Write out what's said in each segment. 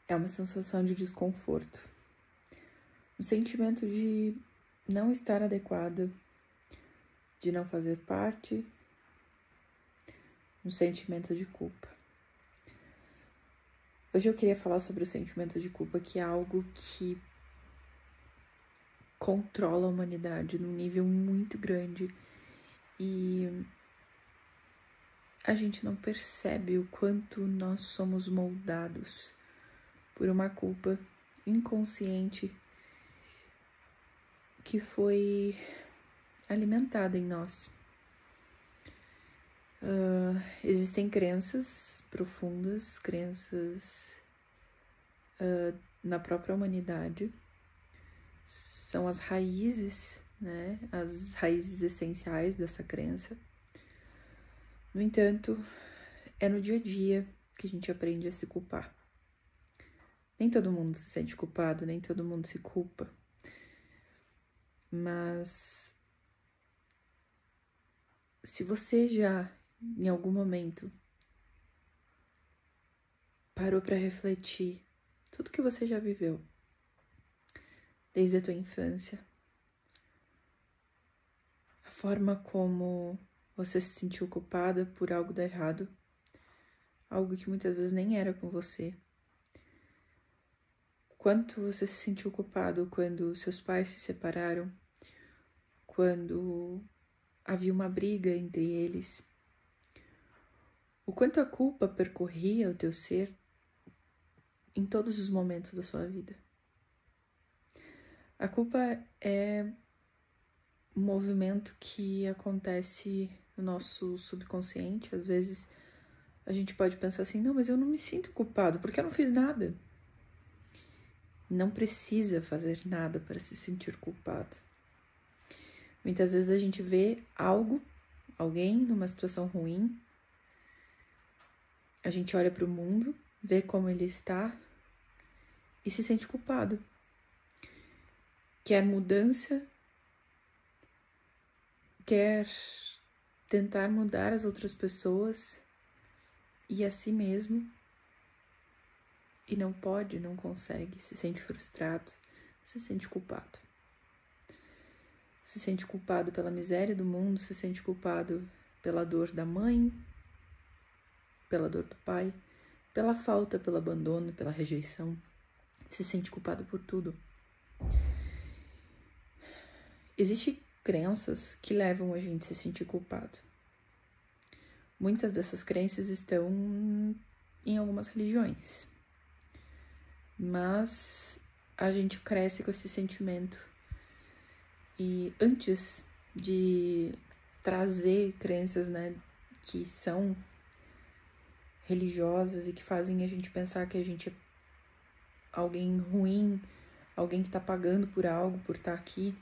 é uma sensação de desconforto, um sentimento de não estar adequada, de não fazer parte, um sentimento de culpa. Hoje eu queria falar sobre o sentimento de culpa, que é algo que controla a humanidade num nível muito grande e a gente não percebe o quanto nós somos moldados por uma culpa inconsciente que foi alimentada em nós. Existem crenças profundas, crenças na própria humanidade, são as raízes, né? As raízes essenciais dessa crença. No entanto, é no dia a dia que a gente aprende a se culpar. Nem todo mundo se sente culpado, nem todo mundo se culpa. Mas se você já, em algum momento, parou para refletir tudo que você já viveu, desde a tua infância, a forma como você se sentiu culpada por algo dar errado, algo que muitas vezes nem era com você. Quanto você se sentiu culpado quando seus pais se separaram, quando havia uma briga entre eles, o quanto a culpa percorria o teu ser em todos os momentos da sua vida. A culpa é um movimento que acontece no nosso subconsciente. Às vezes a gente pode pensar assim, não, mas eu não me sinto culpado, porque eu não fiz nada. Não precisa fazer nada para se sentir culpado. Muitas vezes a gente vê alguém numa situação ruim, a gente olha para o mundo, vê como ele está e se sente culpado. Quer mudança, quer tentar mudar as outras pessoas e a si mesmo, e não pode, não consegue, se sente frustrado, se sente culpado. Se sente culpado pela miséria do mundo, se sente culpado pela dor da mãe, pela dor do pai, pela falta, pelo abandono, pela rejeição. Se sente culpado por tudo. Existem crenças que levam a gente a se sentir culpado. Muitas dessas crenças estão em algumas religiões. Mas a gente cresce com esse sentimento. E antes de trazer crenças, né, que são religiosas e que fazem a gente pensar que a gente é alguém ruim, alguém que está pagando por algo, por estar aqui,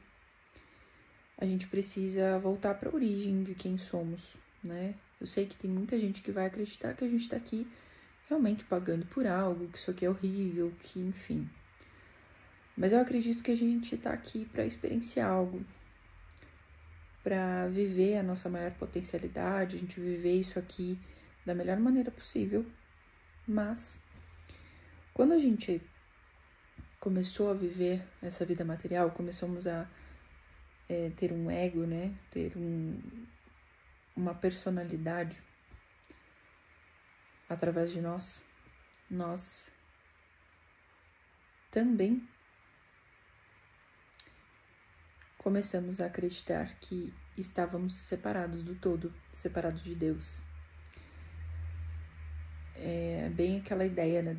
a gente precisa voltar para a origem de quem somos, né? Eu sei que tem muita gente que vai acreditar que a gente está aqui realmente pagando por algo, que isso aqui é horrível, que enfim. Mas eu acredito que a gente está aqui para experienciar algo, para viver a nossa maior potencialidade, a gente viver isso aqui da melhor maneira possível. Mas quando a gente começou a viver essa vida material, começamos a ter um ego, né? Ter uma personalidade através de nós também começamos a acreditar que estávamos separados do todo, separados de Deus. É bem aquela ideia, né,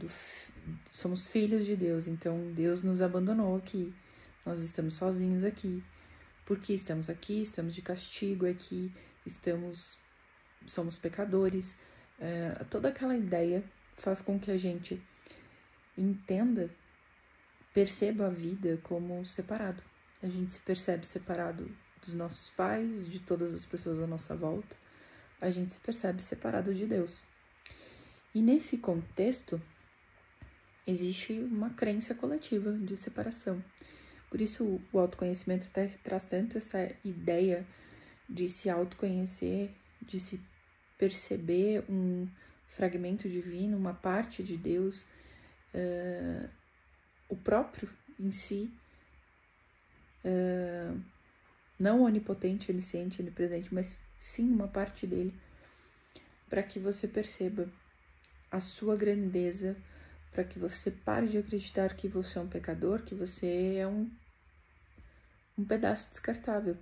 somos filhos de Deus, então Deus nos abandonou aqui, nós estamos sozinhos aqui, porque estamos aqui, estamos de castigo aqui, somos pecadores. Toda aquela ideia faz com que a gente entenda, perceba a vida como separado. A gente se percebe separado dos nossos pais, de todas as pessoas à nossa volta. A gente se percebe separado de Deus. E nesse contexto, existe uma crença coletiva de separação. Por isso, o autoconhecimento traz tanto essa ideia de se autoconhecer, de se perceber um fragmento divino, uma parte de Deus, o próprio em si, não onipotente, onisciente, onipresente, mas sim uma parte dele, para que você perceba a sua grandeza, para que você pare de acreditar que você é um pecador, que você é um pedaço descartável.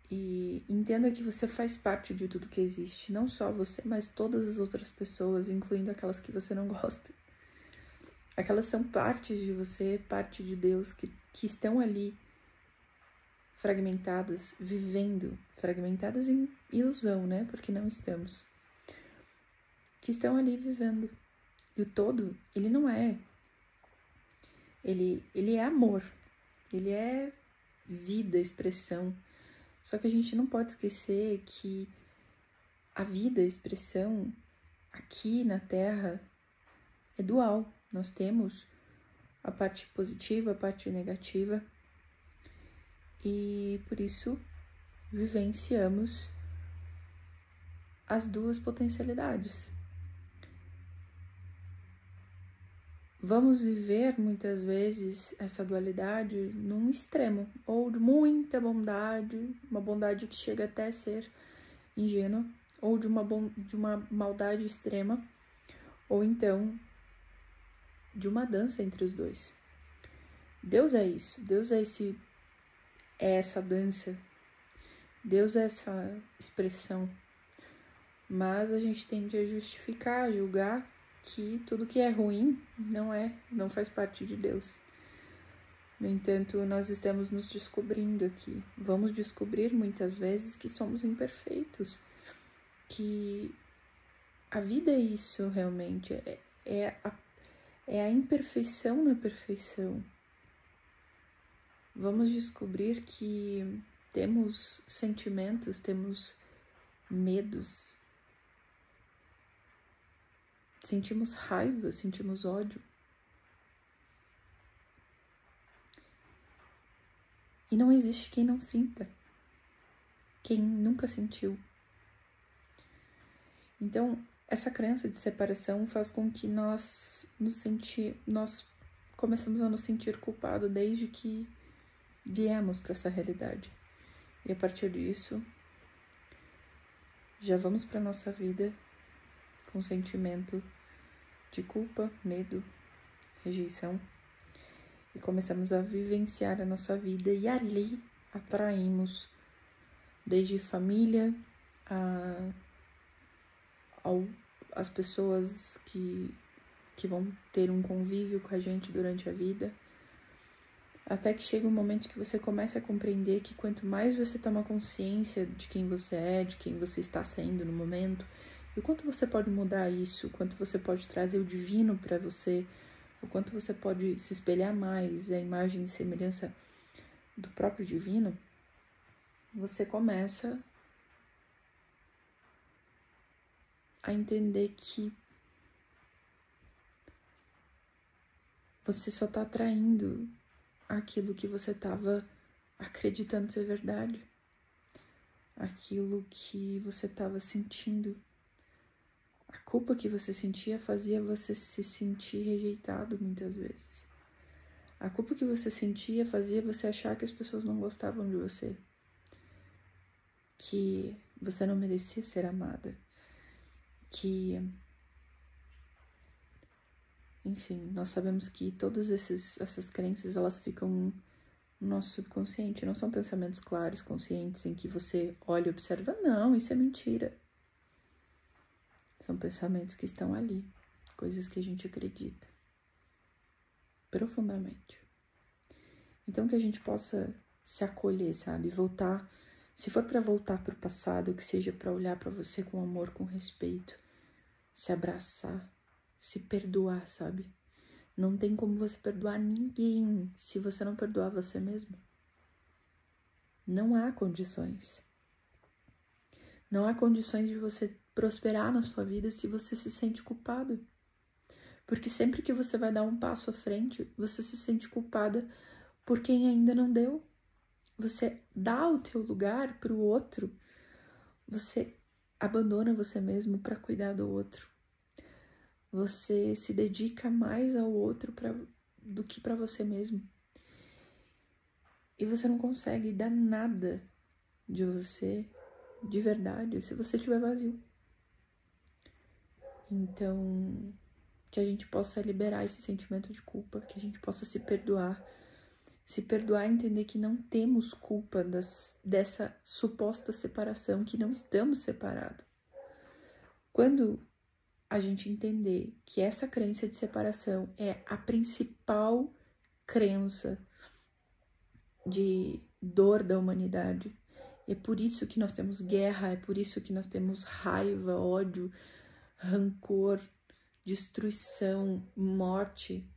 E entenda que você faz parte de tudo que existe, não só você, mas todas as outras pessoas, incluindo aquelas que você não gosta. Aquelas são partes de você, parte de Deus, que estão ali fragmentadas, vivendo, fragmentadas em ilusão, né? Porque não estamos. Que estão ali vivendo. E o todo, ele não é. Ele é amor. Ele é vida, expressão. Só que a gente não pode esquecer que a vida, a expressão, aqui na Terra, é dual. Nós temos a parte positiva, a parte negativa. E por isso vivenciamos as duas potencialidades. Vamos viver muitas vezes essa dualidade num extremo, ou de muita bondade, uma bondade que chega até a ser ingênua, ou de uma maldade extrema, ou então de uma dança entre os dois. Deus é isso, Deus é essa dança, Deus é essa expressão, mas a gente tende a justificar, a julgar que tudo que é ruim não faz parte de Deus. No entanto, nós estamos nos descobrindo aqui. Vamos descobrir muitas vezes que somos imperfeitos, que a vida é isso realmente, é a imperfeição na perfeição. Vamos descobrir que temos sentimentos, temos medos, sentimos raiva, sentimos ódio. E não existe quem não sinta, quem nunca sentiu. Então, essa crença de separação faz com que nós começamos a nos sentir culpados desde que viemos para essa realidade. E a partir disso, já vamos para nossa vida com sentimento de culpa, medo, rejeição, e começamos a vivenciar a nossa vida, e ali atraímos desde família as pessoas que vão ter um convívio com a gente durante a vida, até que chega um momento que você começa a compreender que quanto mais você toma consciência de quem você é, de quem você está sendo no momento, e o quanto você pode mudar isso, o quanto você pode trazer o divino para você, o quanto você pode se espelhar mais, a imagem e semelhança do próprio divino, você começa a entender que você só está atraindo aquilo que você estava acreditando ser verdade, aquilo que você estava sentindo. A culpa que você sentia fazia você se sentir rejeitado muitas vezes. A culpa que você sentia fazia você achar que as pessoas não gostavam de você, que você não merecia ser amada, que... Enfim, nós sabemos que todas essas crenças, elas ficam no nosso subconsciente. Não são pensamentos claros, conscientes, em que você olha e observa. Não, isso é mentira. São pensamentos que estão ali. Coisas que a gente acredita. Profundamente. Então, que a gente possa se acolher, sabe? Voltar. Se for para voltar para o passado, que seja para olhar para você com amor, com respeito. Se abraçar. Se perdoar, sabe? Não tem como você perdoar ninguém se você não perdoar você mesmo. Não há condições. Não há condições de você prosperar na sua vida se você se sente culpado. Porque sempre que você vai dar um passo à frente, você se sente culpada por quem ainda não deu. Você dá o teu lugar para o outro. Você abandona você mesmo para cuidar do outro. você se dedica mais ao outro do que para você mesmo. E você não consegue dar nada de você de verdade se você estiver vazio. Então, que a gente possa liberar esse sentimento de culpa, que a gente possa se perdoar e entender que não temos culpa dessa suposta separação, que não estamos separados. Quando a gente entender que essa crença de separação é a principal crença de dor da humanidade, é por isso que nós temos guerra, é por isso que nós temos raiva, ódio, rancor, destruição, morte.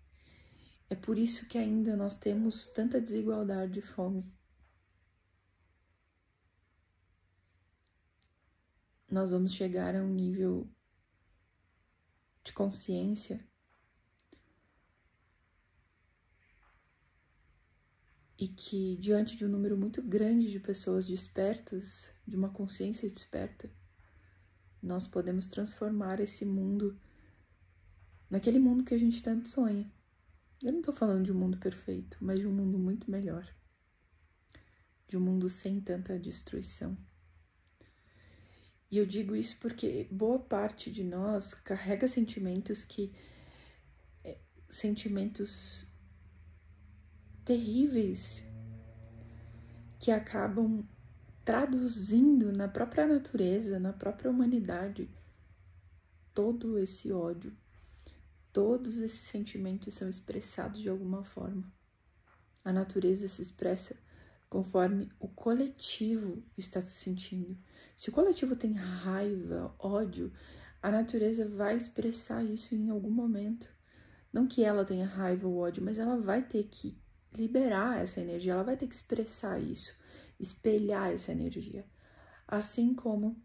É por isso que ainda nós temos tanta desigualdade e fome. Nós vamos chegar a um nível de consciência e que, diante de um número muito grande de pessoas despertas, de uma consciência desperta, nós podemos transformar esse mundo naquele mundo que a gente tanto sonha. Eu não tô falando de um mundo perfeito, mas de um mundo muito melhor. De um mundo sem tanta destruição. E eu digo isso porque boa parte de nós carrega sentimentos terríveis que acabam traduzindo na própria natureza, na própria humanidade, todo esse ódio. Todos esses sentimentos são expressados de alguma forma. A natureza se expressa conforme o coletivo está se sentindo. Se o coletivo tem raiva, ódio, a natureza vai expressar isso em algum momento. Não que ela tenha raiva ou ódio, mas ela vai ter que liberar essa energia, ela vai ter que expressar isso, espelhar essa energia. Assim como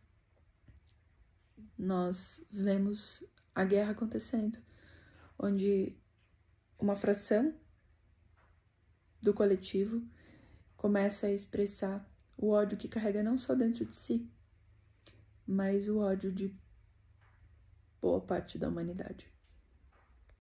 nós vemos a guerra acontecendo, onde uma fração do coletivo começa a expressar o ódio que carrega não só dentro de si, mas o ódio de boa parte da humanidade.